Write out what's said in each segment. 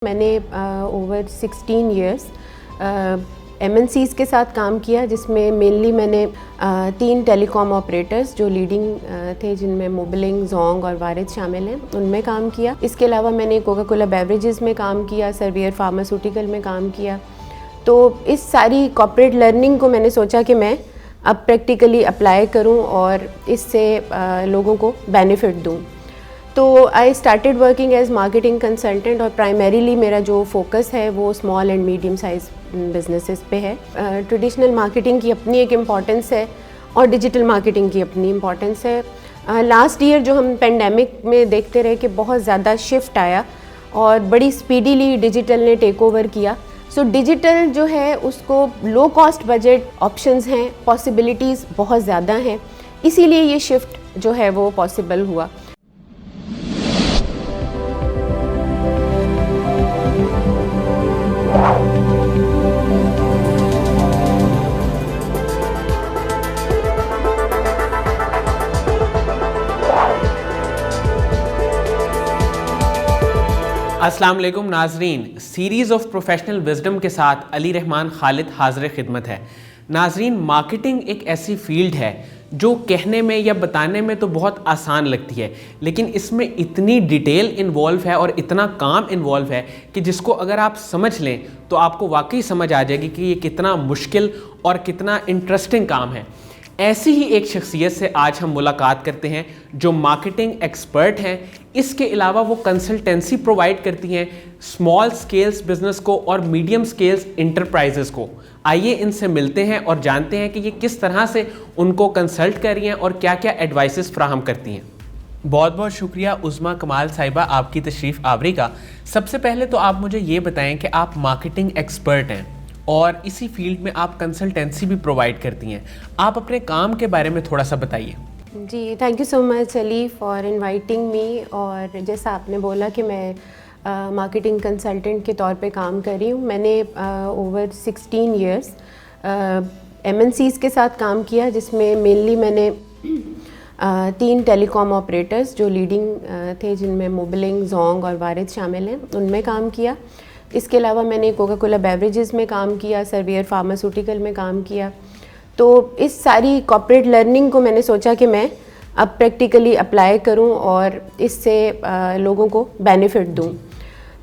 میں نے over 16 years MNCs کے ساتھ کام کیا، جس میں مینلی میں نے 3 ٹیلی کام آپریٹرز جو لیڈنگ تھے، جن میں موبلنگ، زونگ اور وارد شامل ہیں، ان میں کام کیا۔ اس کے علاوہ میں نے کوکا کولا بیوریجز میں کام کیا، سرویئر فارماسیوٹیکل میں کام کیا۔ تو اس ساری کارپوریٹ لرننگ کو میں نے سوچا کہ میں اب پریکٹیکلی اپلائی کروں اور اس سے لوگوں کو بینیفٹ دوں۔ تو I started working as marketing consultant, اور پرائمریلی میرا جو فوکس ہے وہ small and medium size businesses پہ ہے۔ ٹریڈیشنل مارکیٹنگ کی اپنی ایک امپورٹنس ہے اور ڈیجیٹل مارکیٹنگ کی اپنی امپورٹنس ہے۔ لاسٹ ایئر جو ہم پینڈیمک میں دیکھتے رہے کہ بہت زیادہ شفٹ آیا اور بڑی اسپیڈیلی ڈیجیٹل نے ٹیک اوور کیا۔ سو ڈیجیٹل جو ہے اس کو لو کاسٹ بجٹ آپشنز ہیں، پاسبلٹیز بہت زیادہ ہیں، اسی لیے یہ شفٹ جو ہے وہ پاسبل ہوا۔ السلام علیکم ناظرین، سیریز آف پروفیشنل وزڈم کے ساتھ علی رحمان خالد حاضر خدمت ہے۔ ناظرین، مارکیٹنگ ایک ایسی فیلڈ ہے جو کہنے میں یا بتانے میں تو بہت آسان لگتی ہے، لیکن اس میں اتنی ڈیٹیل انوالو ہے اور اتنا کام انوالو ہے کہ جس کو اگر آپ سمجھ لیں تو آپ کو واقعی سمجھ آ جائے گی کہ یہ کتنا مشکل اور کتنا انٹرسٹنگ کام ہے۔ ایسی ہی ایک شخصیت سے آج ہم ملاقات کرتے ہیں جو مارکیٹنگ ایکسپرٹ ہیں۔ اس کے علاوہ وہ کنسلٹنسی پرووائڈ کرتی ہیں اسمال سکیلز بزنس کو اور میڈیم سکیلز انٹرپرائزز کو۔ آئیے ان سے ملتے ہیں اور جانتے ہیں کہ یہ کس طرح سے ان کو کنسلٹ کر رہی ہیں اور کیا کیا ایڈوائسز فراہم کرتی ہیں۔ بہت بہت شکریہ عظمیٰ کمال صاحبہ آپ کی تشریف آوری کا۔ سب سے پہلے تو آپ مجھے یہ بتائیں کہ آپ مارکیٹنگ ایکسپرٹ ہیں اور اسی فیلڈ میں آپ کنسلٹنسی بھی پرووائڈ کرتی ہیں۔ آپ اپنے کام کے بارے میں تھوڑا سا بتائیے۔ جی، thank you so much Ali for inviting me. اور جیسا آپ نے بولا کہ میں مارکیٹنگ کنسلٹنٹ کے طور پہ کام کر رہی ہوں، میں نے اوور 16 ایئرس MNCs کے ساتھ کام کیا، جس میں مینلی میں نے 3 ٹیلی کام آپریٹرز جو لیڈنگ تھے، جن میں موبلنگ، زونگ اور وارد شامل ہیں، ان میں کام کیا۔ اس کے علاوہ میں نے کوکا کولا بیوریجز میں کام کیا، سرویئر فارماسیوٹیکل میں کام کیا۔ تو اس ساری کارپوریٹ لرننگ کو میں نے سوچا کہ میں اب پریکٹیکلی اپلائی کروں اور اس سے لوگوں کو بینیفٹ دوں۔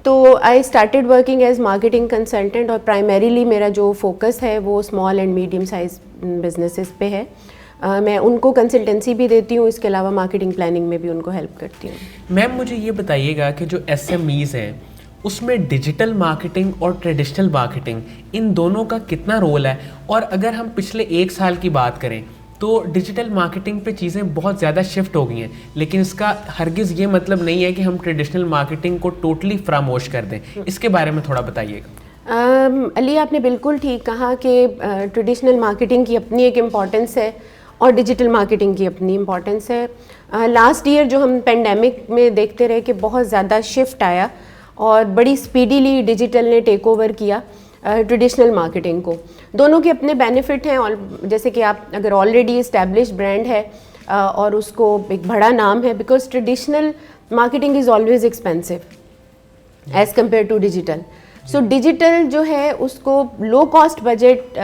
تو I started working as marketing consultant, اور پرائمریلی میرا جو فوکس ہے وہ small and medium size businesses پہ ہے۔ میں ان کو کنسلٹنسی بھی دیتی ہوں، اس کے علاوہ مارکیٹنگ پلاننگ میں بھی ان کو ہیلپ کرتی ہوں۔ میم مجھے یہ بتائیے گا کہ جو SMEs ہیں اس میں ڈیجیٹل مارکیٹنگ اور ٹریڈیشنل مارکیٹنگ ان دونوں کا کتنا رول ہے؟ اور اگر ہم پچھلے 1 سال کی بات کریں تو ڈیجیٹل مارکیٹنگ پہ چیزیں بہت زیادہ شفٹ ہو گئی ہیں، لیکن اس کا ہرگز یہ مطلب نہیں ہے کہ ہم ٹریڈیشنل مارکیٹنگ کو ٹوٹلی فراموش کر دیں۔ اس کے بارے میں تھوڑا بتائیے گا۔ علی، آپ نے بالکل ٹھیک کہا کہ ٹریڈیشنل مارکیٹنگ کی اپنی ایک امپورٹنس ہے اور ڈیجیٹل مارکیٹنگ کی اپنی امپورٹنس ہے۔ لاسٹ ایئر جو ہم پینڈیمک میں دیکھتے رہے کہ بہت زیادہ شفٹ آیا اور بڑی اسپیڈیلی ڈیجیٹل نے ٹیک اوور کیا ٹریڈیشنل مارکیٹنگ کو۔ دونوں کے اپنے بینیفٹ ہیں، اور جیسے کہ آپ اگر آلریڈی اسٹیبلشڈ برانڈ ہے اور اس کو ایک بڑا نام ہے، because traditional marketing is always expensive as compare to digital. So digital جو ہے اس کو لو کاسٹ بجٹ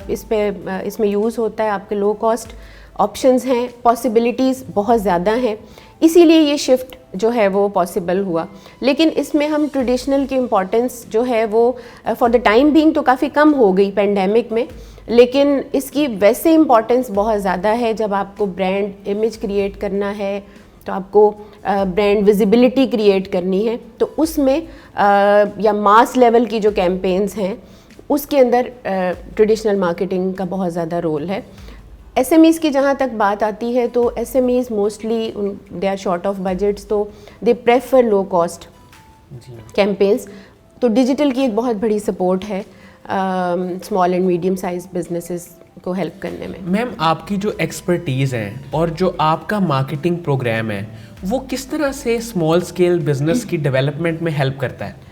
اس میں یوز ہوتا ہے، آپ کے لو کاسٹ آپشنز ہیں، پاسبلٹیز بہت زیادہ ہیں، اسی لیے یہ شفٹ جو ہے وہ پاسبل ہوا۔ لیکن اس میں ہم ٹریڈیشنل کی امپورٹنس جو ہے وہ فار دا ٹائم بینگ تو کافی کم ہو گئی پینڈیمک میں، لیکن اس کی ویسے امپورٹنس بہت زیادہ ہے۔ جب آپ کو برانڈ امیج کریٹ کرنا ہے تو آپ کو برانڈ ویزیبلٹی کریٹ کرنی ہے، تو اس میں یا ماس لیول کی جو کیمپینز ہیں اس کے اندر ٹریڈیشنل مارکیٹنگ کا بہت زیادہ رول ہے۔ SMEs کی جہاں تک بات آتی ہے تو SMEs mostly they are short of budgets, تو they prefer low cost campaigns. تو ڈیجیٹل کی ایک بہت بڑی سپورٹ ہے small and medium size businesses کو ہیلپ کرنے میں۔ میم آپ کی جو ایکسپرٹیز ہیں اور جو آپ کا مارکیٹنگ پروگرام ہے وہ کس طرح سے اسمال اسکیل بزنس کی ڈیولپمنٹ میں ہیلپ کرتا ہے؟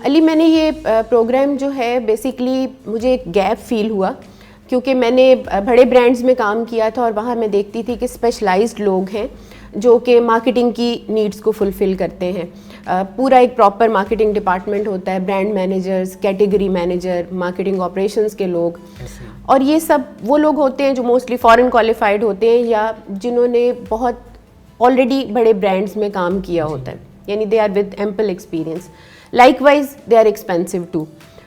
علی، میں نے یہ پروگرام جو ہے بیسیکلی مجھے ایک گیپ فیل ہوا، کیونکہ میں نے بڑے برانڈز میں کام کیا تھا اور وہاں میں دیکھتی تھی کہ اسپیشلائزڈ لوگ ہیں جو کہ مارکیٹنگ کی نیڈس کو فلفل کرتے ہیں. پورا ایک پراپر مارکیٹنگ ڈپارٹمنٹ ہوتا ہے, brand managers, category manager, marketing operations کے لوگ, اور یہ سب وہ لوگ ہوتے ہیں جو موسٹلی فارن کوالیفائڈ ہوتے ہیں یا جنہوں نے بہت آلریڈی بڑے برانڈز میں کام کیا ہوتا ہے, یعنی they are with ample experience. Likewise they are expensive too.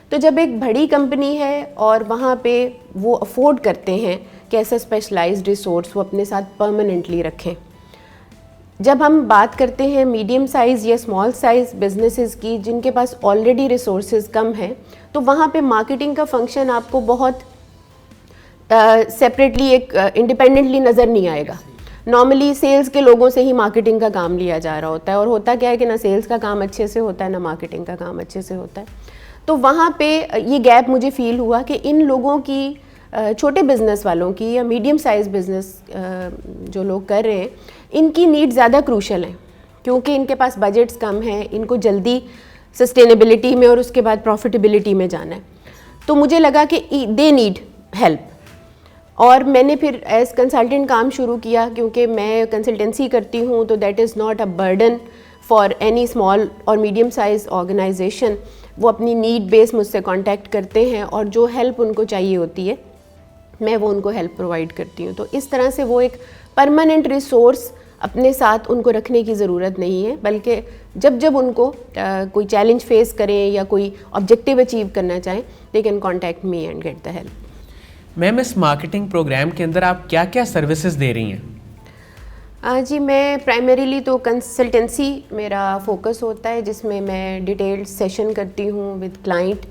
تو جب ایک بڑی کمپنی ہے اور وہاں پہ وہ افورڈ کرتے ہیں کہ ایسا اسپیشلائزڈ ریسورس وہ اپنے ساتھ پرماننٹلی رکھیں. جب ہم بات کرتے ہیں میڈیم سائز یا اسمال سائز بزنسز کی جن کے پاس آلریڈی ریسورسز کم ہیں, تو وہاں پہ مارکیٹنگ کا فنکشن آپ کو بہت سیپریٹلی ایک انڈیپینڈنٹلی نظر نہیں آئے گا. نارملی سیلز کے لوگوں سے ہی مارکیٹنگ کا کام لیا جا رہا ہوتا ہے, اور ہوتا کیا ہے کہ نہ سیلز کا کام اچھے سے ہوتا ہے نہ مارکیٹنگ کا کام اچھے سے ہوتا ہے. تو وہاں پہ یہ گیپ مجھے فیل ہوا کہ ان لوگوں کی, چھوٹے بزنس والوں کی یا میڈیم سائز بزنس جو لوگ کر رہے ہیں, ان کی نیڈ زیادہ کروشل ہیں کیونکہ ان کے پاس بجٹس کم ہیں, ان کو جلدی سسٹینیبلٹی میں اور اس کے بعد پروفیٹیبلٹی میں جانا ہے. تو مجھے لگا کہ دے نیڈ ہیلپ, اور میں نے پھر ایز کنسلٹنٹ کام شروع کیا کیونکہ میں کنسلٹنسی کرتی ہوں, تو that is not a burden for any small اور میڈیم سائز آرگنائزیشن. وہ اپنی نیڈ بیس مجھ سے کانٹیکٹ کرتے ہیں اور جو ہیلپ ان کو چاہیے ہوتی ہے میں وہ ان کو ہیلپ پرووائڈ کرتی ہوں. تو اس طرح سے وہ ایک پرماننٹ ریسورس اپنے ساتھ ان کو رکھنے کی ضرورت نہیں ہے, بلکہ جب ان کو کوئی چیلنج فیس کریں یا کوئی آبجیکٹیو اچیو کرنا چاہیں they can contact me and get the help. Ma'am اس مارکیٹنگ پروگرام کے اندر آپ کیا کیا سروسز دے رہی ہیں؟ جی میں پرائمریلی تو کنسلٹنسی میرا فوکس ہوتا ہے, جس میں میں ڈیٹیلڈ سیشن کرتی ہوں ود کلائنٹ,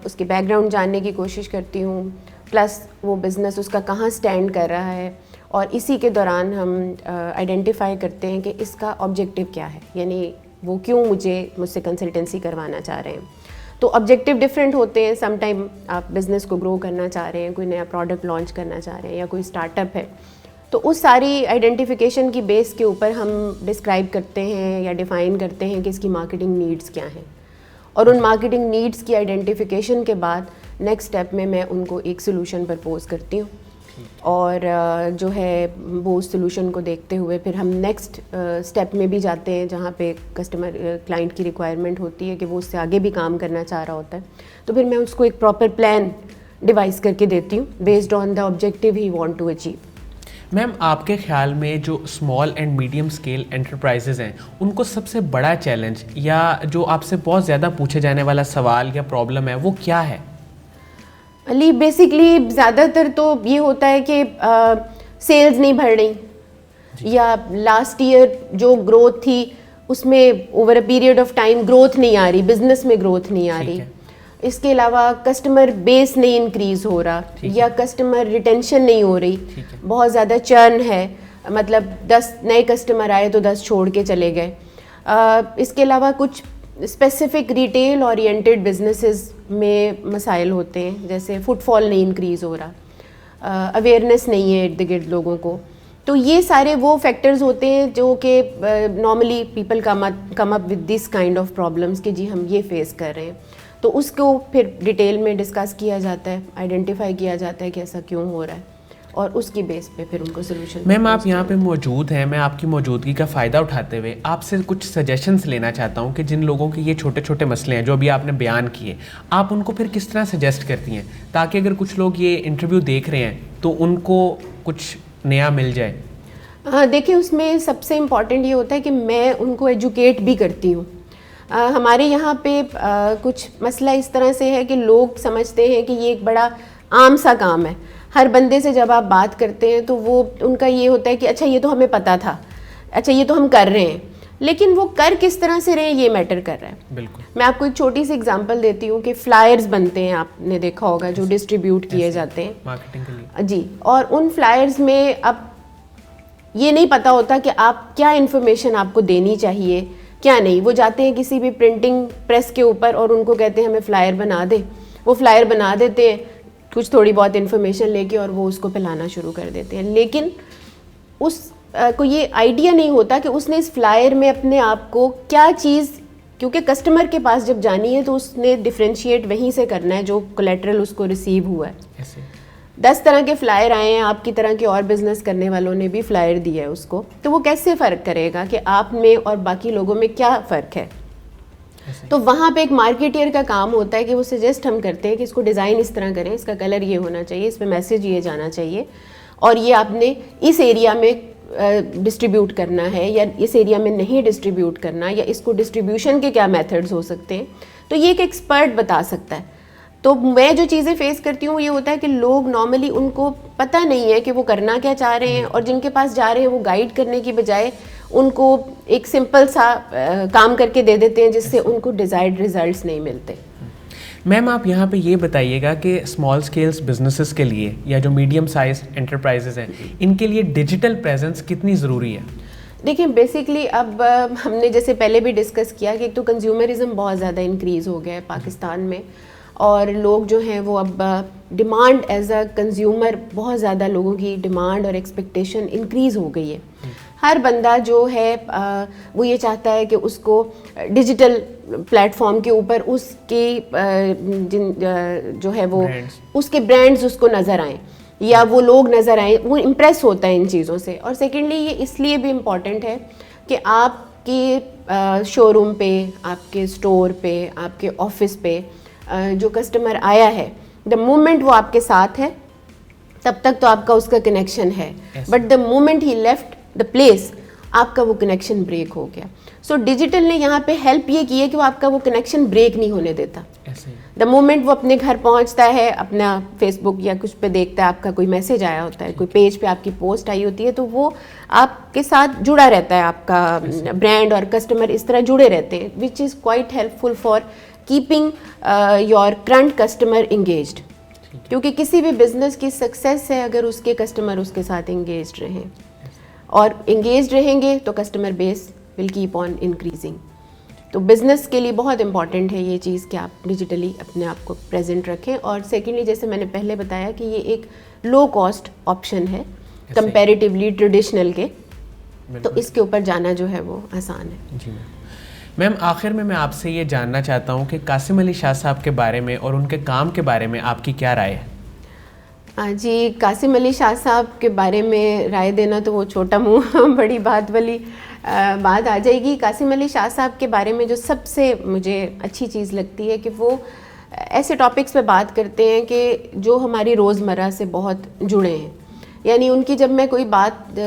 اس کے بیک گراؤنڈ جاننے کی کوشش کرتی ہوں, پلس وہ بزنس اس کا کہاں سٹینڈ کر رہا ہے, اور اسی کے دوران ہم آئیڈینٹیفائی کرتے ہیں کہ اس کا آبجیکٹیو کیا ہے, یعنی وہ کیوں مجھ سے کنسلٹنسی کروانا چاہ رہے ہیں. تو آبجیکٹیو ڈفرینٹ ہوتے ہیں. سم ٹائم آپ بزنس کو گرو کرنا چاہ رہے ہیں, کوئی نیا پروڈکٹ لانچ کرنا چاہ رہے ہیں یا کوئی اسٹارٹ اپ ہے, تو اس ساری آئیڈینٹیفیکیشن کی بیس کے اوپر ہم ڈسکرائب کرتے ہیں یا ڈیفائن کرتے ہیں کہ اس کی مارکیٹنگ نیڈس کیا ہیں, اور ان مارکیٹنگ نیڈس کی آئیڈینٹیفیکیشن کے بعد نیکسٹ اسٹیپ میں ان کو ایک سلوشن پرپوز کرتی ہوں, اور جو ہے وہ اس سلوشن کو دیکھتے ہوئے پھر ہم نیکسٹ اسٹیپ میں بھی جاتے ہیں جہاں پہ کسٹمر کلائنٹ کی ریکوائرمنٹ ہوتی ہے کہ وہ اس سے آگے بھی کام کرنا چاہ رہا ہوتا ہے. تو پھر میں اس کو ایک پراپر پلان ڈیوائز کر کے دیتی ہوں based on the objective he want to achieve. Ma'am آپ کے خیال میں جو small and medium scale enterprises ہیں ان کو سب سے بڑا چیلنج یا جو آپ سے بہت زیادہ پوچھے جانے والا سوال یا پرابلم ہے وہ کیا ہے؟ علی بیسکلی زیادہ تر تو یہ ہوتا ہے کہ سیلز نہیں بڑھ رہی, یا لاسٹ ایئر جو گروتھ تھی اس میں over a period of time growth نہیں آ رہی, بزنس میں گروتھ نہیں آ رہی. اس کے علاوہ کسٹمر بیس نہیں انکریز ہو رہا, یا کسٹمر ریٹینشن نہیں ہو رہی, بہت زیادہ چرن ہے, مطلب 10 نئے کسٹمر آئے تو 10 چھوڑ کے چلے گئے. اس کے علاوہ کچھ اسپیسیفک ریٹیل اورینٹیڈ بزنسز میں مسائل ہوتے ہیں, جیسے فٹ فال نہیں انکریز ہو رہا, اویئرنیس نہیں ہے ارد گرد لوگوں کو. تو یہ سارے وہ فیکٹرز ہوتے ہیں جو کہ normally people come up with this kind of problems کہ جی ہم یہ فیس کر رہے ہیں. تو اس کو پھر ڈیٹیل میں ڈسکس کیا جاتا ہے, آئیڈینٹیفائی کیا جاتا ہے کہ ایسا کیوں ہو رہا ہے, اور اس کی بیس پہ پھر ان کو سلوشن. میم آپ یہاں پہ موجود ہیں, میں آپ کی موجودگی کا فائدہ اٹھاتے ہوئے آپ سے کچھ سجیشنس لینا چاہتا ہوں کہ جن لوگوں کے یہ چھوٹے چھوٹے مسئلے ہیں جو ابھی آپ نے بیان کیے, آپ ان کو پھر کس طرح سجیسٹ کرتی ہیں تاکہ اگر کچھ لوگ یہ انٹرویو دیکھ رہے ہیں تو ان کو کچھ نیا مل جائے؟ دیکھیں اس میں سب سے امپورٹنٹ یہ ہوتا ہے کہ میں ان کو ایجوکیٹ بھی کرتی ہوں. ہمارے یہاں پہ کچھ مسئلہ اس طرح سے ہے کہ لوگ سمجھتے ہیں کہ یہ ایک بڑا عام سا کام ہے. ہر بندے سے جب آپ بات کرتے ہیں تو وہ ان کا یہ ہوتا ہے کہ اچھا یہ تو ہمیں پتہ تھا, اچھا یہ تو ہم کر رہے ہیں, لیکن وہ کر کس طرح سے رہے ہیں یہ میٹر کر رہا ہے. بالکل. میں آپ کو ایک چھوٹی سی اگزامپل دیتی ہوں کہ فلائرز بنتے ہیں, آپ نے دیکھا ہوگا, جو ڈسٹریبیوٹ کیے جاتے ہیں مارکیٹنگ کے لیے. جی, اور ان فلائرز میں اب یہ نہیں پتہ ہوتا کہ آپ کیا انفارمیشن آپ کو دینی چاہیے کیا نہیں. وہ جاتے ہیں کسی بھی پرنٹنگ پریس کے اوپر اور ان کو کہتے ہیں ہمیں فلائر بنا دے, وہ فلائر بنا دیتے ہیں کچھ تھوڑی بہت انفارمیشن لے کے, اور وہ اس کو پھیلانا شروع کر دیتے ہیں. لیکن اس کو یہ آئیڈیا نہیں ہوتا کہ اس نے اس فلائر میں اپنے آپ کو کیا چیز, کیونکہ کسٹمر کے پاس جب جانی ہے تو اس نے ڈفرینشیٹ وہیں سے کرنا ہے جو کولیٹرل اس کو ریسیو ہوا ہے. 10 طرح کے فلائر آئے ہیں, آپ کی طرح کے اور بزنس کرنے والوں نے بھی فلائر دیا ہے اس کو, تو وہ کیسے فرق کرے گا کہ آپ میں اور باقی لوگوں میں کیا فرق ہے؟ تو وہاں پہ ایک مارکیٹر کا کام ہوتا ہے کہ وہ سجیسٹ ہم کرتے ہیں کہ اس کو ڈیزائن اس طرح کریں, اس کا کلر یہ ہونا چاہیے, اس پہ میسیج یہ جانا چاہیے, اور یہ آپ نے اس ایریا میں ڈسٹریبیوٹ کرنا ہے یا اس ایریا میں نہیں ڈسٹریبیوٹ کرنا, یا اس کو ڈسٹریبیوشن کے کیا میتھڈز ہو سکتے ہیں. تو یہ ایک ایکسپرٹ بتا سکتا ہے. تو میں جو چیزیں فیس کرتی ہوں یہ ہوتا ہے کہ لوگ نارملی ان کو پتہ نہیں ہے کہ وہ کرنا کیا چاہ رہے ہیں, اور جن کے پاس جا رہے ہیں وہ گائیڈ کرنے کی بجائے ان کو ایک سمپل سا کام کر کے دے دیتے ہیں جس سے ان کو ڈیزائرڈ ریزلٹس نہیں ملتے. میم آپ یہاں پہ یہ بتائیے گا کہ اسمال اسکیلس بزنسز کے لیے یا جو میڈیم سائز انٹرپرائزز ہیں ان کے لیے ڈیجیٹل پریزنس کتنی ضروری ہے؟ دیکھیں بیسکلی اب ہم نے جیسے پہلے بھی ڈسکس کیا کہ ایک تو کنزیومرزم بہت زیادہ انکریز ہو گیا ہے پاکستان میں, اور لوگ جو ہیں وہ اب ڈیمانڈ ایز اے کنزیومر, بہت زیادہ لوگوں کی ڈیمانڈ اور ایکسپیکٹیشن انکریز ہو گئی ہے. ہر بندہ جو ہے وہ یہ چاہتا ہے کہ اس کو ڈیجیٹل پلیٹ فارم کے اوپر اس کی جو ہے وہ اس کے برانڈز اس کو نظر آئیں یا وہ لوگ نظر آئیں, وہ امپریس ہوتا ہے ان چیزوں سے. اور سیکنڈلی یہ اس لیے بھی امپورٹنٹ ہے کہ آپ کے شو روم پہ, آپ کے اسٹور پہ, آپ کے آفس پہ جو کسٹمر آیا ہے, دا مومنٹ وہ آپ کے ساتھ ہے تب تک تو آپ کا اس کا کنیکشن ہے, but the moment he left the place آپ کا وہ کنیکشن بریک ہو گیا. سو ڈیجیٹل نے یہاں پہ ہیلپ یہ کی ہے کہ وہ آپ کا وہ کنیکشن بریک نہیں ہونے دیتا. دا مومنٹ وہ اپنے گھر پہنچتا ہے, اپنا فیس بک یا کچھ پہ دیکھتا ہے, آپ کا کوئی میسیج آیا ہوتا ہے, کوئی پیج پہ آپ کی پوسٹ آئی ہوتی ہے, تو وہ آپ کے ساتھ جڑا رہتا ہے, آپ کا برانڈ اور کسٹمر اس طرح جڑے رہتے ہیں, which is quite helpful for keeping your current customer engaged. کیونکہ کسی بھی بزنس کی سکسیس ہے اگر اس کے کسٹمر اس کے ساتھ انگیجڈ رہیں, اور انگیجڈ رہیں گے تو customer base will keep on increasing. تو بزنس کے لیے بہت امپورٹنٹ ہے یہ چیز کہ آپ ڈیجیٹلی اپنے آپ کو پریزنٹ رکھیں. اور سیکنڈلی جیسے میں نے پہلے بتایا کہ یہ ایک لو کاسٹ آپشن ہے کمپیریٹیولی ٹریڈیشنل کے, تو اس کے اوپر جانا جو ہے وہ آسان ہے. جی میم آخر میں آپ سے یہ جاننا چاہتا ہوں کہ قاسم علی شاہ صاحب کے بارے میں اور ان کے کام کے بارے میں آپ کی کیا رائے ہے؟ جی, قاسم علی شاہ صاحب کے بارے میں رائے دینا تو وہ چھوٹا منہ بڑی بات والی بات آ جائے گی. قاسم علی شاہ صاحب کے بارے میں جو سب سے مجھے اچھی چیز لگتی ہے کہ وہ ایسے ٹاپکس پہ بات کرتے ہیں کہ جو ہماری روزمرہ سے بہت جڑے ہیں. یعنی ان کی جب میں کوئی بات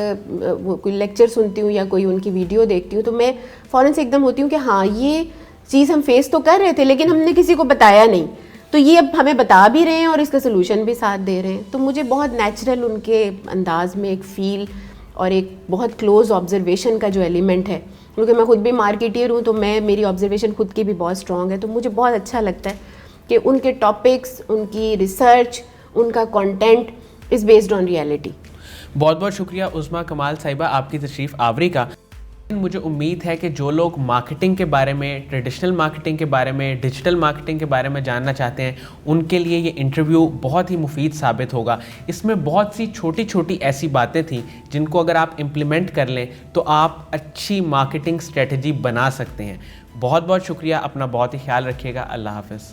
کوئی لیکچر سنتی ہوں یا کوئی ان کی ویڈیو دیکھتی ہوں تو میں فوراً سے ایک دم ہوتی ہوں کہ ہاں یہ چیز ہم فیس تو کر رہے تھے لیکن ہم نے کسی کو بتایا نہیں, تو یہ اب ہمیں بتا بھی رہے ہیں اور اس کا سلوشن بھی ساتھ دے رہے ہیں. تو مجھے بہت نیچرل ان کے انداز میں ایک فیل اور ایک بہت کلوز آبزرویشن کا جو ایلیمنٹ ہے, کیونکہ میں خود بھی مارکیٹر ہوں تو میری آبزرویشن خود کی بھی بہت اسٹرانگ ہے, تو مجھے بہت اچھا لگتا ہے کہ ان کے ٹاپکس, ان کی ریسرچ, ان کا content is based on reality. بہت بہت شکریہ عظمیٰ کمال صاحبہ آپ کی تشریف آوری کا. مجھے امید ہے کہ جو لوگ مارکیٹنگ کے بارے میں, ٹریڈیشنل مارکیٹنگ کے بارے میں, ڈیجیٹل مارکیٹنگ کے بارے میں جاننا چاہتے ہیں ان کے لیے یہ انٹرویو بہت ہی مفید ثابت ہوگا. اس میں بہت سی چھوٹی چھوٹی ایسی باتیں تھیں جن کو اگر آپ امپلیمنٹ کر لیں تو آپ اچھی مارکیٹنگ اسٹریٹجی بنا سکتے ہیں. بہت بہت شکریہ, اپنا بہت ہی خیال رکھیے گا. اللہ حافظ.